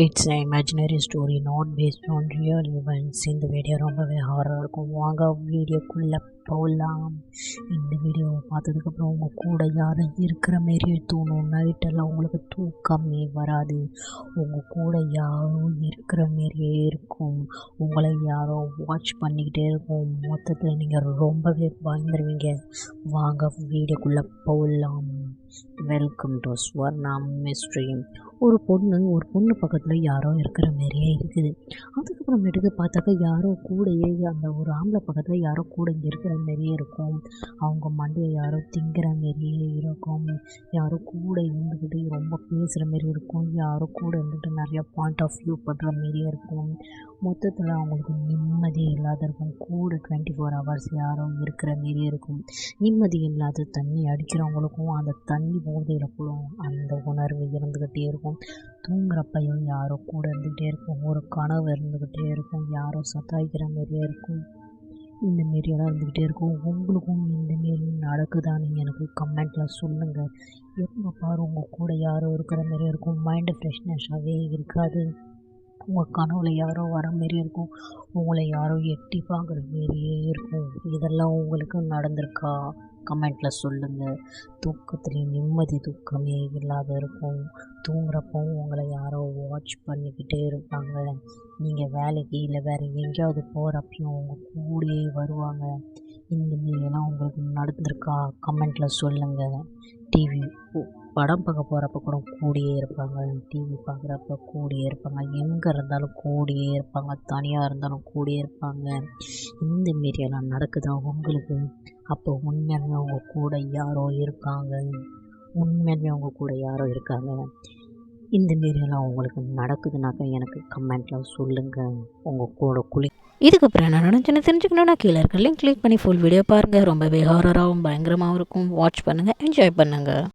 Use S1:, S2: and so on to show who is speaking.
S1: It's an imaginary story not based on real events. இந்த video ரொம்பவே ஹாரராக இருக்கும். வாங்க வீடியோக்குள்ளே போகலாம். இந்த வீடியோவை பார்த்ததுக்கப்புறம் உங்கள் கூட யாரும் இருக்கிற மாரியே தோணும். நைட்டெல்லாம் உங்களுக்கு தூக்கமே வராது. உங்கள் கூட யாரும் இருக்கிற மாரியே இருக்கும். உங்களை யாரோ வாட்ச் பண்ணிக்கிட்டே இருக்கும். மொத்தத்தில் நீங்கள் ரொம்பவே பயந்துருவீங்க. வாங்க வீடியோக்குள்ளே போகலாம். Welcome to Swarna mystery. ஒரு பொண்ணு பக்கத்தில் யாரோ இருக்கிற மாதிரியே இருக்குது. அதுக்கப்புறமேட்டுக்கு பார்த்தாக்கா யாரோ கூடயே அந்த ஒரு ஆம்பளை பக்கத்தில் யாரோ கூட இங்கே இருக்கிற மாரியே இருக்கும். அவங்க மண்டையை யாரோ திங்கிற மாரியே இருக்கும். யாரோ கூட இருந்துக்கிட்டு ரொம்ப பேசுகிற மாரி இருக்கும். யாரோ கூட இருந்துக்கிட்டு நிறையா பாயிண்ட் ஆஃப் வியூ பண்ணுற மாரியே இருக்கும். மொத்தத்தில் அவங்களுக்கு நிம்மதியே இல்லாத இருக்கும். கூட 24 ஹவர்ஸ் யாரோ இருக்கிற மாரியே இருக்கும். நிம்மதி இல்லாத தண்ணி அடிக்கிறவங்களுக்கும் அந்த தண்ணி போதையில் போடும் அந்த உணர்வு இருந்துக்கிட்டே இருக்கும். தூங்குறப்பையும் யாரோ கூட இருந்துக்கிட்டே இருக்கும். ஒரு கனவு இருந்துக்கிட்டே இருக்கும். யாரோ சத்தாய்க்கிற மாரியே இருக்கும். இந்த மாரியெல்லாம் இருந்துக்கிட்டே இருக்கும். உங்களுக்கும் இந்தமாரி நடக்குதான்னு எனக்கு கமெண்ட்டில் சொல்லுங்கள். எப்போ பாரு உங்கள் கூட யாரோ இருக்கிற மாரியே இருக்கும். மைண்டு ஃப்ரெஷ்னஸாகவே இருக்காது. உங்கள் கனவுல யாரோ வர மாரி இருக்கும். உங்களை யாரோ எட்டி பார்க்குற மாரியே இருக்கும். இதெல்லாம் உங்களுக்கு நடந்திருக்கா? கமெண்ட்டில் சொல்லுங்கள். தூக்கத்துலேயும் நிம்மதி தூக்கமே இல்லாத இருக்கும். தூங்குறப்பவும் உங்களை யாரோ வாட்ச் பண்ணிக்கிட்டே இருப்பாங்க. நீங்கள் வேலைக்கு இல்லை வேறு எங்கேயாவது போகிறப்பையும் உங்கள் கூடயே வருவாங்க. இந்த மாரியெல்லாம் உங்களுக்கு நடந்திருக்கா? கமெண்ட்டில் சொல்லுங்கள். டிவி படம் பார்க்க போகிறப்ப கூட கூடயே இருப்பாங்க. டிவி பார்க்குறப்ப கூடயே இருப்பாங்க. எங்கே இருந்தாலும் கூடயே இருப்பாங்க. தனியாக இருந்தாலும் கூடயே இருப்பாங்க. இந்த மாரியெல்லாம் நடக்குதா உங்களுக்கு? அப்போ உண்மையாலுமே அவங்க கூட யாரோ இருக்காங்க. உண்மையாலுமே அவங்க கூட யாரோ இருக்காங்க. இந்த மாரியெல்லாம் உங்களுக்கு நடக்குதுனாக்கா எனக்கு கமெண்ட்டில் சொல்லுங்கள். உங்கள் கூட இதுக்கப்புறம் என்ன நடந்துச்சுன்னு தெரிஞ்சுக்கணுன்னா கீழே இருக்க லிங்க் கிளிக் பண்ணி ஃபுல் வீடியோ பாருங்கள். ரொம்பவே ஹாரராகவும் பயங்கரமாகவும் இருக்கும். வாட்ச் பண்ணுங்கள், என்ஜாய் பண்ணுங்கள்.